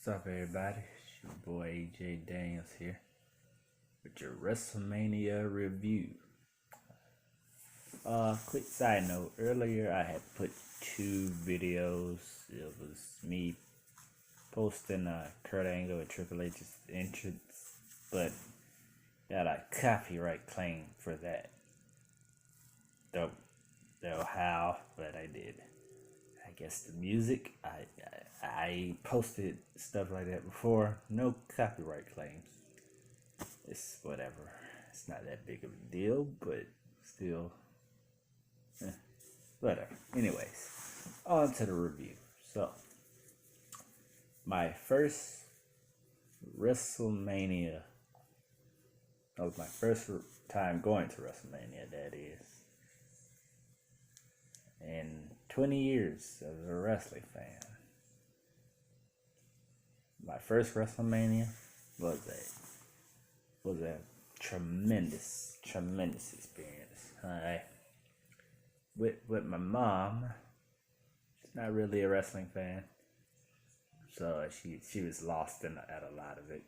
What's up, everybody? It's your boy AJ Daniels here with your Wrestlemania review. Quick side note: earlier I had put two videos. It was me posting Kurt Angle and Triple H's entrance, but got a copyright claim for that. Don't know how, but I did. I guess the music, I posted stuff like that before. No copyright claims. It's whatever. It's not that big of a deal, but still, whatever. Anyways, on to the review. So, my first Wrestlemania. That was my first time going to Wrestlemania, that is. In 20 years as a wrestling fan. My first WrestleMania was a tremendous experience. With my mom. She's not really a wrestling fan, so she was lost at a lot of it.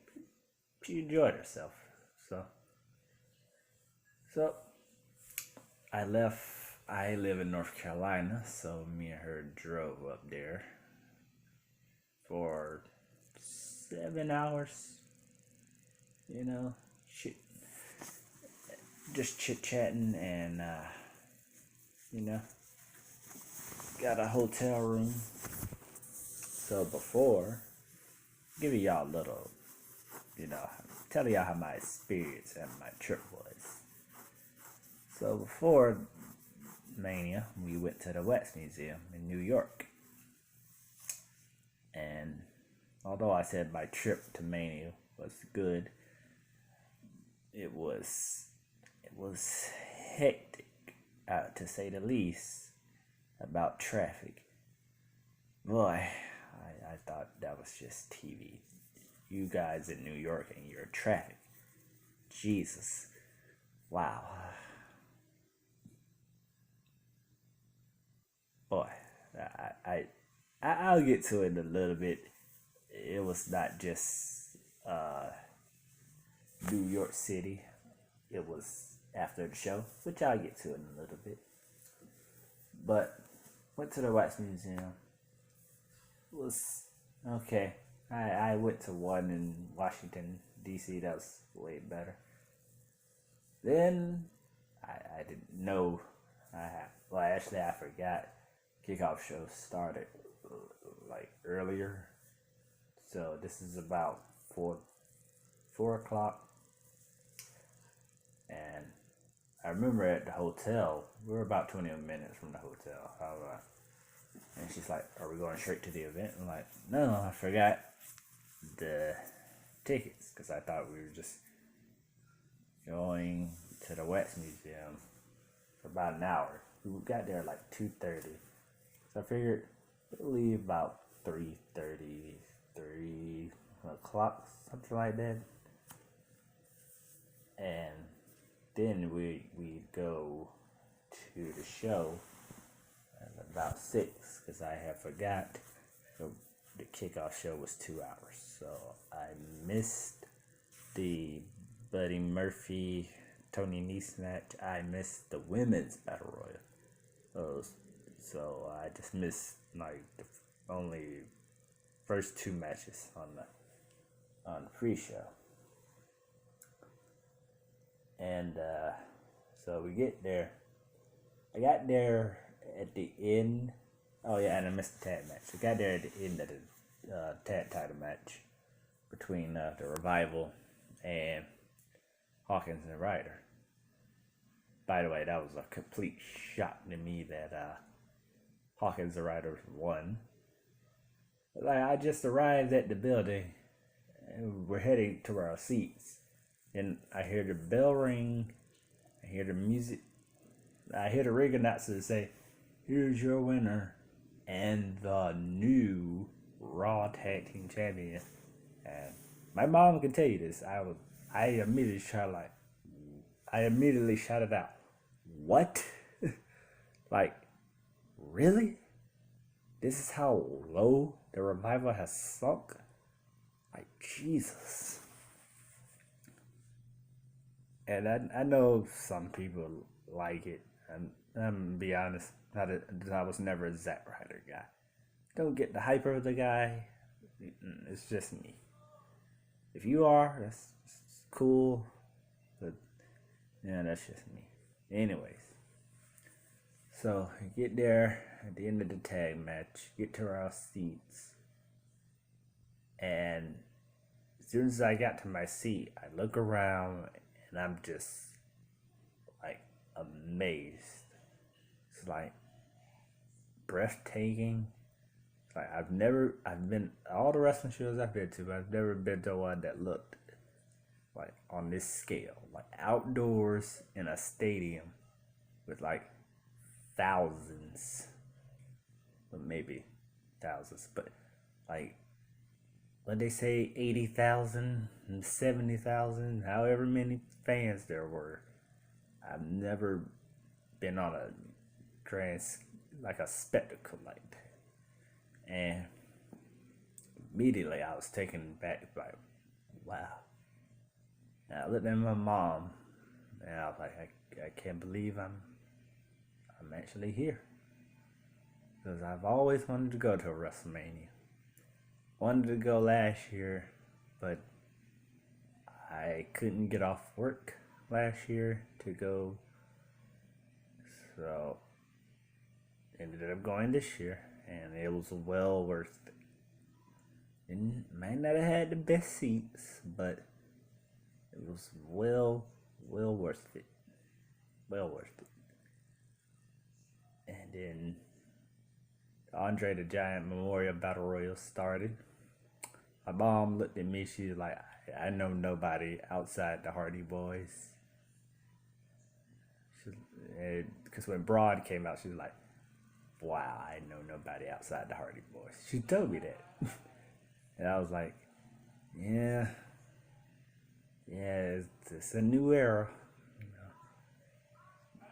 She enjoyed herself. So I left. I live in North Carolina, so me and her drove up there for 7 hours. You know, just chit-chatting and, got a hotel room. So before, giving y'all a little, tell y'all how my experience and my trip was. So before Mania, we went to the Wax Museum in New York. And although I said my trip to Mania was good, it was hectic, to say the least, about traffic. Boy, I thought that was just TV. You guys in New York and your traffic. Jesus. Wow. Boy, I'll get to it in a little bit. It was not just New York City. It was after the show, which I'll get to in a little bit. But went to the Wax Museum. It was okay. I went to one in Washington D.C. That was way better. Then I didn't know. I forgot. Kickoff show started like earlier, so this is about 4 o'clock, and I remember at the hotel we were about 20 minutes from the hotel. And she's like, "Are we going straight to the event?" I'm like, "No, I forgot the tickets because I thought we were just going to the Wax Museum for about an hour. We got there like 2:30." So I figured we'll leave about 3:30, 3 o'clock, something like that. And then we'd go to the show at about 6, because I had forgot the kickoff show was 2 hours. So I missed the Buddy Murphy, Tony Nese match. I missed the women's battle royal. So I just missed like the only first 2 matches on the pre-show. And so we get there. I got there at the end. Oh yeah, and I missed the tag match. I got there at the end of the tag title match between the Revival and Hawkins and Ryder. By the way, that was a complete shock to me that Hawkins and Ryder won. Like, I just arrived at the building and we're heading to our seats, and I hear the bell ring, I hear the music, I hear the ring announcer say, "Here's your winner and the new Raw Tag Team Champion." And my mom can tell you this. I immediately shouted out, "What?" Like, really? This is how low the Revival has sunk? Like, Jesus. And I know some people like it. And I'm gonna be honest, I was never a Zack Ryder guy. Don't get the hype of the guy. It's just me. If you are, that's cool. But yeah, that's just me. Anyways, so I get there at the end of the tag match, get to our seats, and as soon as I got to my seat, I look around and I'm just like amazed. It's like breathtaking. It's like I've been all the wrestling shows I've been to, I've never been to one that looked like on this scale, like outdoors in a stadium with like thousands, but maybe thousands, but like what they say, 80,000 and 70,000, however many fans there were. I've never been on a grand, like a spectacle like that. And immediately I was taken back by, wow. And I looked at my mom and I was like, I can't believe I'm actually here. Because I've always wanted to go to a WrestleMania. Wanted to go last year, but I couldn't get off work last year to go. So ended up going this year, and it was well worth it. And might not have had the best seats, but it was well worth it. Well worth it. And then Andre the Giant Memorial Battle Royal started. My mom looked at me, she was like, I know nobody outside the Hardy Boys. Because when Braun came out, she was like, wow, I know nobody outside the Hardy Boys. She told me that. And I was like, yeah, it's a new era. You know,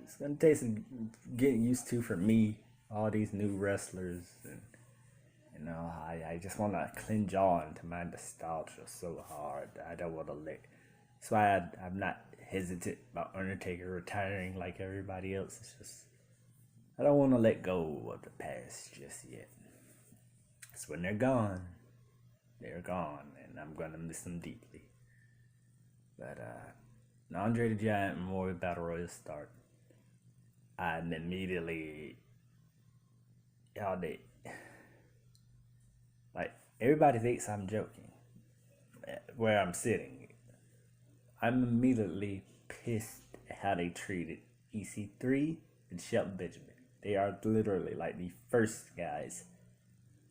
it's going to take some getting used to for me, all these new wrestlers, and you know, I just want to cling on to my nostalgia so hard. I don't want to let. That's why I'm not hesitant about Undertaker retiring like everybody else. It's just I don't want to let go of the past just yet. It's when they're gone, and I'm gonna miss them deeply. But Andre the Giant Memorial Battle Royal start, and immediately, y'all did. Like, everybody thinks I'm joking where I'm sitting. I'm immediately pissed at how they treated EC3 and Shelton Benjamin. They are literally like the first guys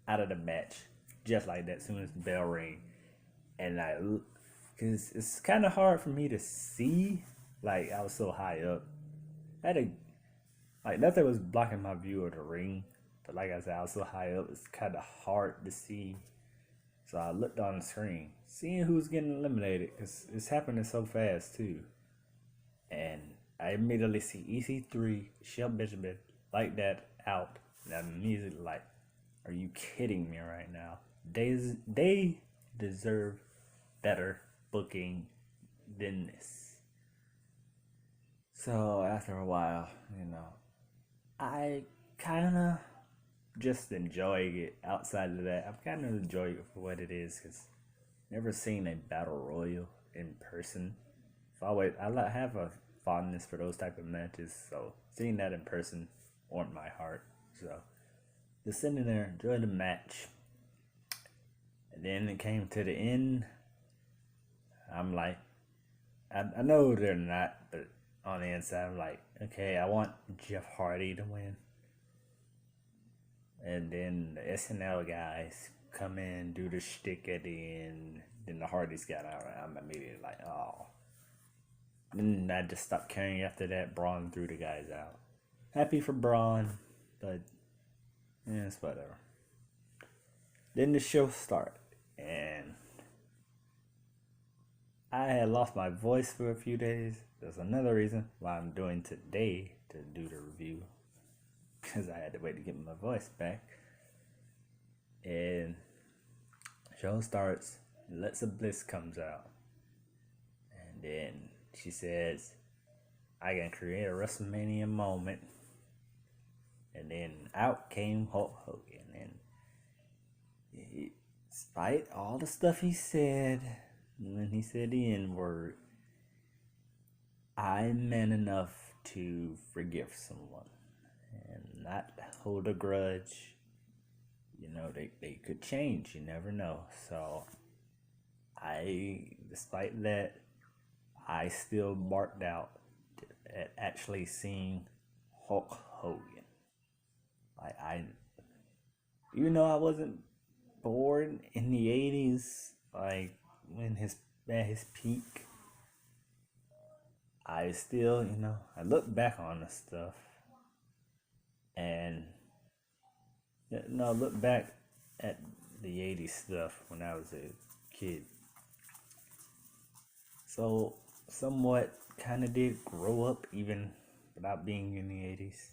out of the match, just like that, as soon as the bell rang. And because it's kind of hard for me to see, like, I was so high up. Nothing was blocking my view of the ring. But like I said, I was so high up, it's kind of hard to see. So I looked on the screen, seeing who's getting eliminated, because it's happening so fast too. And I immediately see EC3, Shelton Benjamin, like that, out. And I'm immediately like, are you kidding me right now? They deserve better booking than this. So after a while, you know, I kind of just enjoying it. Outside of that, I'm kind of enjoying it for what it is, because never seen a battle royal in person. So I have a fondness for those type of matches, so seeing that in person warmed my heart. So just sitting there, enjoying the match, and then it came to the end. I'm like, I know they're not, but on the inside, I'm like, okay, I want Jeff Hardy to win. And then the SNL guys come in, do the shtick at the end. Then the Hardys got out. I'm immediately like, oh. Then I just stopped caring after that. Braun threw the guys out. Happy for Braun, but yeah, it's whatever. Then the show started, and I had lost my voice for a few days. There's another reason why I'm doing today to do the review, because I had to wait to get my voice back. And Show starts, Alexa Bliss comes out, and then she says, I can create a WrestleMania moment. And then out came Hulk Hogan, and despite all the stuff he said, when he said the N-word, I'm man enough to forgive someone and not hold a grudge. You know, they could change, you never know. So despite that, I still marked out at actually seeing Hulk Hogan. Even though I wasn't born in the 80s, like when at his peak, I still, I look back on the stuff and, look back at the 80s stuff when I was a kid. So, somewhat kind of did grow up even without being in the 80s.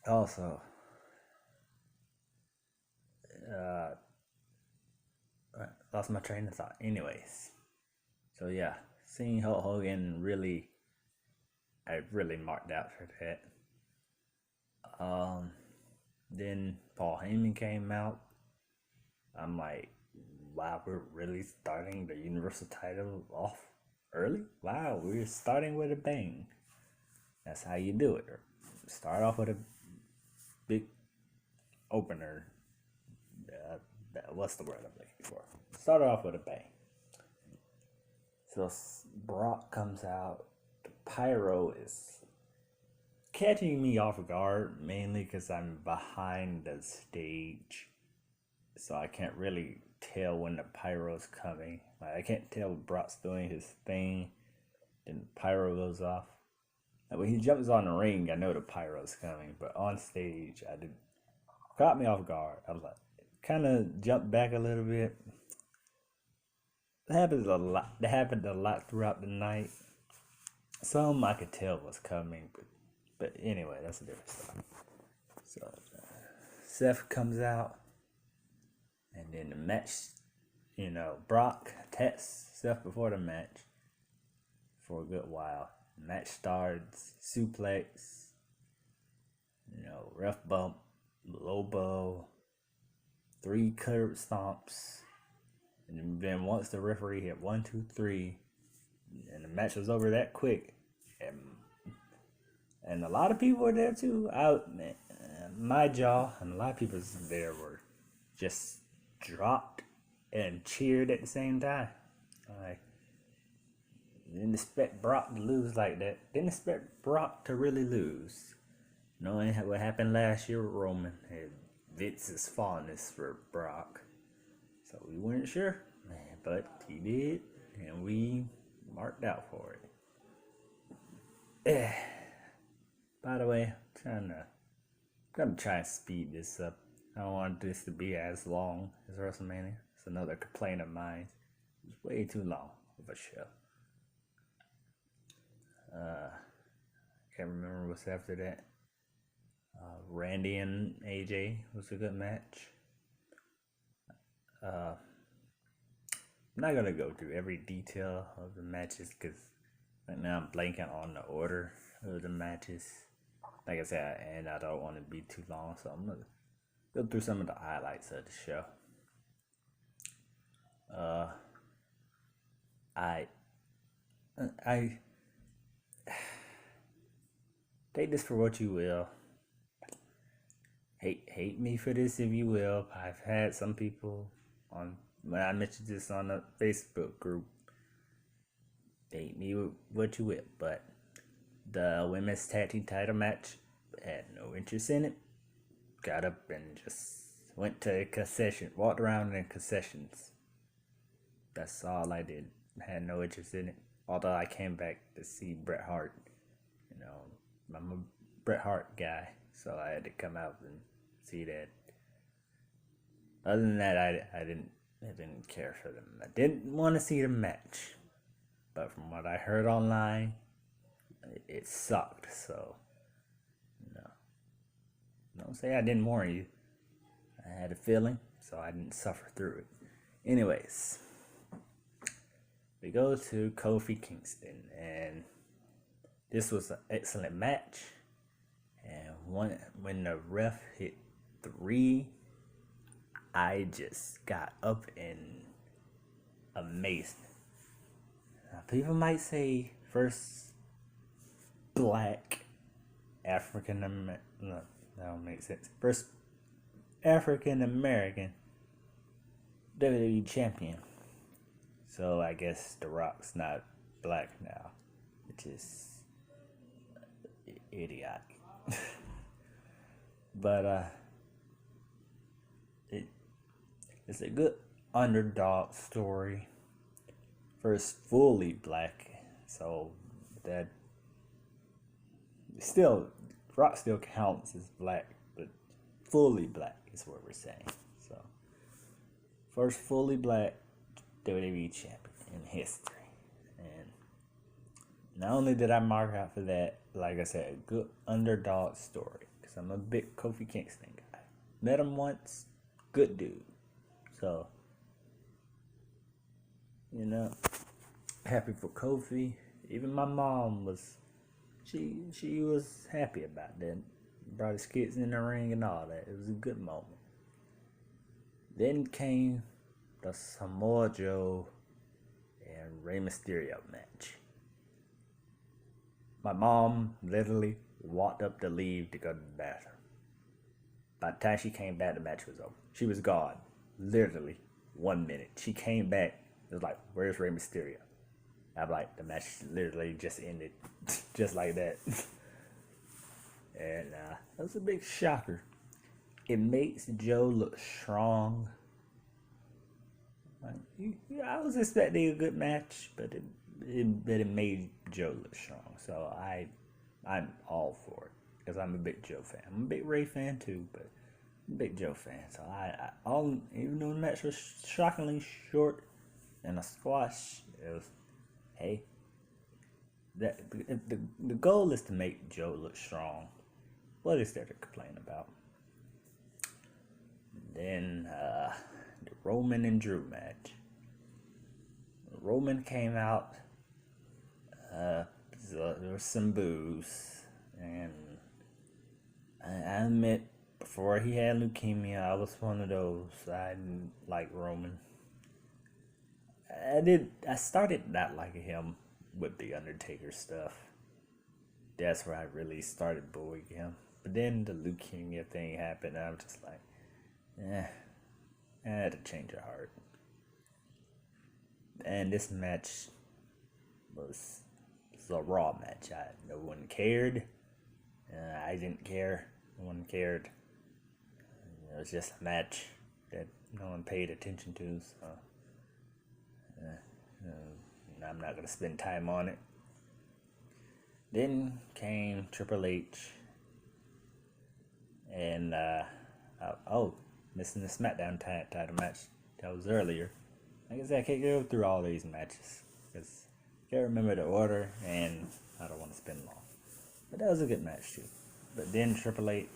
Also, I lost my train of thought. Anyways, so yeah, seeing Hulk Hogan I really marked out for that. Then Paul Heyman came out. I'm like, wow, we're really starting the Universal title off early? Wow, we're starting with a bang. That's how you do it. Start off with a big opener. What's the word I'm looking for? Start off with a bang. So Brock comes out. The pyro is catching me off guard, mainly because I'm behind the stage. So I can't really tell when the pyro's coming. Like, I can't tell when Brock's doing his thing, then the pyro goes off. Like, when he jumps on the ring, I know the pyro's coming, but on stage, caught me off guard. I was like, kind of jumped back a little bit. That happens a lot. That happened a lot throughout the night. Some I could tell was coming, but anyway, that's a different story. So Seth comes out, and then the match, Brock tests Seth before the match for a good while. The match starts, suplex, ref bump, low blow, 3 curb stomps, and then once the referee hit 1, 2, 3, and the match was over that quick, and a lot of people were there too. My jaw and a lot of people there were just dropped and cheered at the same time. Like, didn't expect Brock to lose like that. Didn't expect Brock to really lose. Knowing what happened last year with Roman, had Vince's fondness for Brock. So we weren't sure, but he did, and we marked out for it. By the way, I'm gonna try and speed this up. I don't want this to be as long as WrestleMania. It's another complaint of mine. It's way too long of a show. Can't remember what's after that. Randy and AJ was a good match. I'm not gonna go through every detail of the matches because right now I'm blanking on the order of the matches. Like I said, and I don't want to be too long, so I'm gonna go through some of the highlights of the show. I take this for what you will. Hate me for this if you will. I've had some people when I mentioned this on the Facebook group. Hate me what you will, but the women's tag team title match had no interest in it. Got up and just went to a concession, walked around in concessions. That's all I did. Had no interest in it. Although I came back to see Bret Hart. I'm a Bret Hart guy, so I had to come out and see that. Other than that, I didn't care for them. I didn't want to see the match, but from what I heard online, it sucked. So, don't say I didn't warn you. I had a feeling, so I didn't suffer through it. Anyways, we go to Kofi Kingston, and this was an excellent match. And when the ref hit 3, I just got up and amazed. Now, people might say first black African American. No, that don't make sense. First African American WWE champion. So I guess The Rock's not black now, which is idiotic. But it's a good underdog story. First fully black, so that still Rock still counts as black, but fully black is what we're saying. So first fully black WWE champion in history. And not only did I mark out for that, like I said, a good underdog story, because I'm a big Kofi Kingston guy. Met him once, good dude. So, you know, happy for Kofi. Even my mom was, she was happy about that. Brought his kids in the ring and all that. It was a good moment. Then came the Samoa Joe and Rey Mysterio match. My mom literally walked up to leave to go to the bathroom. By the time she came back, the match was over. She was gone. Literally 1 minute. She came back. It was like, where's Rey Mysterio? I'm like, the match literally just ended. Just like that. And that was a big shocker. It makes Joe look strong. I was expecting a good match, but it made Joe look strong. So I'm all for it, because I'm a big Joe fan. I'm a big Ray fan too, but I'm a big Joe fan. So even though the match was shockingly short and a squash, it was, hey, the goal is to make Joe look strong. What is there to complain about? Then the Roman and Drew match. Roman came out. There was some boos, and I admit, before he had leukemia, I was one of those. I didn't like Roman. I started not liking him with the Undertaker stuff. That's where I really started booing him. But then the leukemia thing happened, and I was just like, I had to change of heart. And this match was a Raw match. No one cared. I didn't care. No one cared. It was just a match that no one paid attention to. So I'm not gonna spend time on it. Then came Triple H, and missing the SmackDown title match that was earlier. Like I said, I can't go through all these matches because I can't remember the order, and I don't want to spend long. But that was a good match too. But then Triple H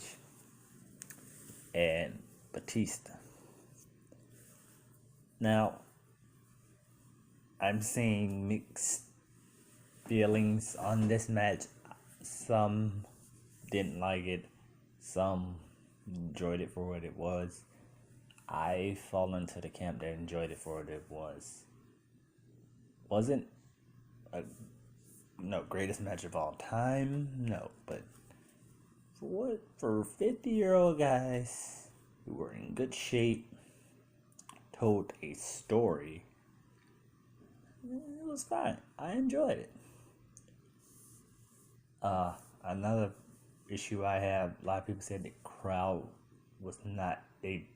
and Batista. Now, I'm seeing mixed feelings on this match. Some didn't like it. Some enjoyed it for what it was. I fall into the camp that enjoyed it for what it was. Wasn't a greatest match of all time, no, but for 50-year-old guys who were in good shape, told a story, it was fine. I enjoyed it. Another issue I have, a lot of people said the crowd was not, they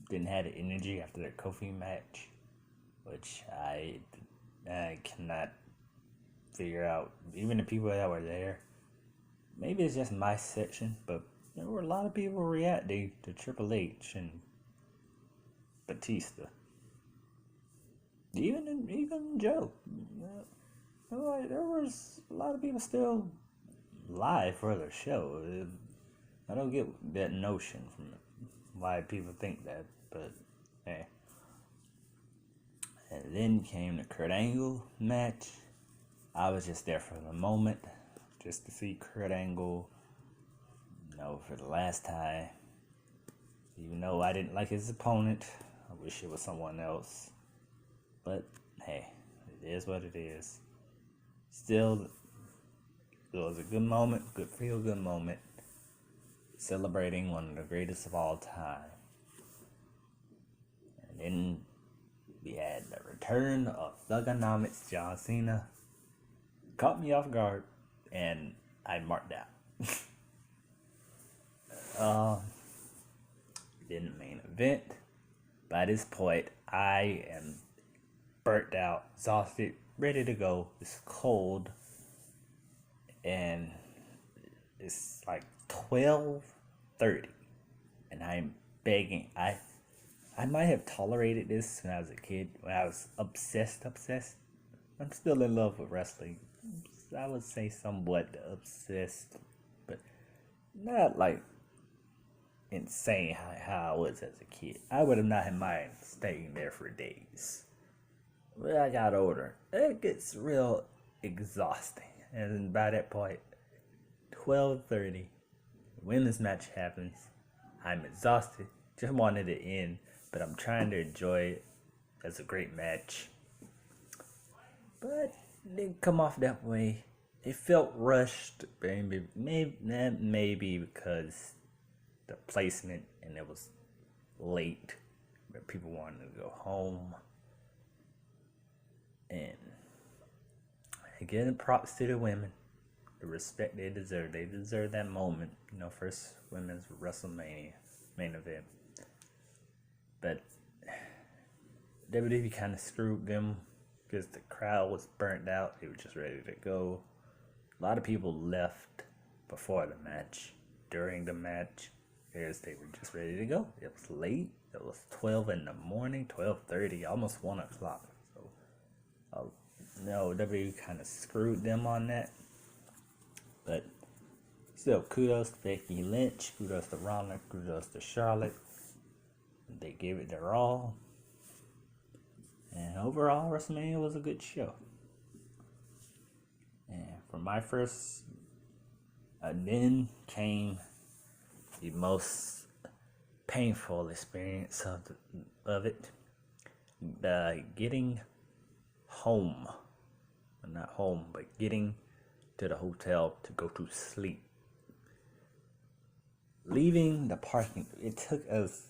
didn't have the energy after that Kofi match, which I cannot figure out. Even the people that were there, maybe it's just my section, but there were a lot of people reacting to Triple H and Batista. Even Joe. There was a lot of people still live for the show. I don't get that notion why people think that, but hey. And then came the Kurt Angle match. I was just there for the moment, just to see Kurt Angle, for the last time. Even though I didn't like his opponent, I wish it was someone else. But hey, it is what it is. Still, it was a good moment, good feel-good moment, celebrating one of the greatest of all time. And then we had the return of Thugonomics John Cena. Caught me off guard, and I marked out. Then the main event. By this point, I am burnt out, exhausted, ready to go. It's cold, and it's like 12:30, and I'm begging. I might have tolerated this when I was a kid, when I was obsessed. I'm still in love with wrestling. I would say somewhat obsessed, but not like insane how I was as a kid. I would have not had mind staying there for days. When I got older, it gets real exhausting. And by that point, 12:30, when this match happens, I'm exhausted. Just wanted it to end, but I'm trying to enjoy it. It's a great match. But it didn't come off that way. It felt rushed, maybe because the placement and it was late, but people wanted to go home. And again, props to the women, the respect they deserve. They deserve that moment. First women's Wrestlemania main event. But WWE kind of screwed them because the crowd was burnt out. They were just ready to go. A lot of people left before the match, during the match, because they were just ready to go. It was late. It was 12 in the morning, 12:30, almost 1 o'clock. So, WWE kind of screwed them on that. But still, kudos to Becky Lynch, kudos to Ronda, kudos to Charlotte. They gave it their all. And overall, WrestleMania was a good show. And for my first, then came the most painful experience of it. Getting home. Not home, but getting to the hotel to go to sleep. Leaving the parking, it took us,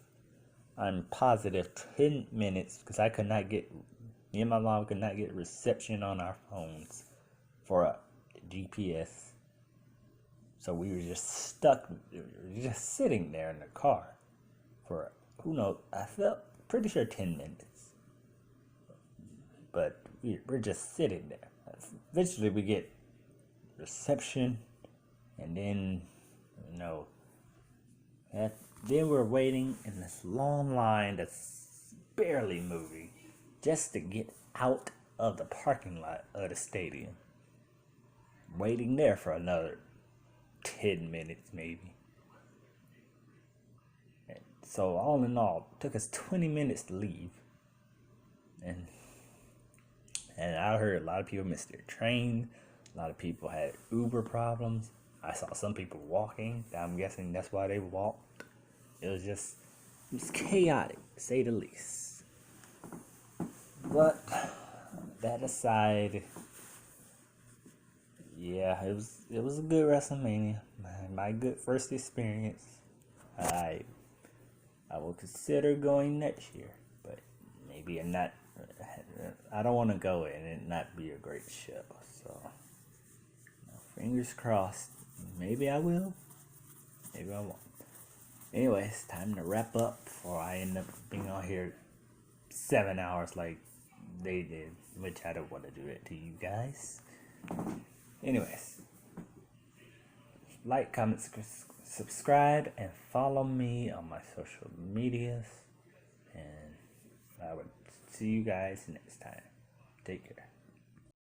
I'm positive, 10 minutes because me and my mom could not get reception on our phones for a GPS. So we were just stuck, just sitting there in the car for, who knows, I felt pretty sure 10 minutes. But we're just sitting there. Eventually we get reception, and then, then we're waiting in this long line that's barely moving just to get out of the parking lot of the stadium. Waiting there for another 10 minutes maybe. And so all in all, it took us 20 minutes to leave. And I heard a lot of people missed their train. A lot of people had Uber problems. I saw some people walking. I'm guessing that's why they walked. It was chaotic, to say the least. But that aside, yeah, it was a good WrestleMania. My good first experience. I will consider going next year, but maybe not. I don't want to go and it not be a great show. So, fingers crossed. Maybe I will. Maybe I won't. Anyways, time to wrap up before I end up being on here 7 hours like they did, which I don't want to do it to you guys. Anyways, like, comment, subscribe, and follow me on my social medias. And I would see you guys next time. Take care.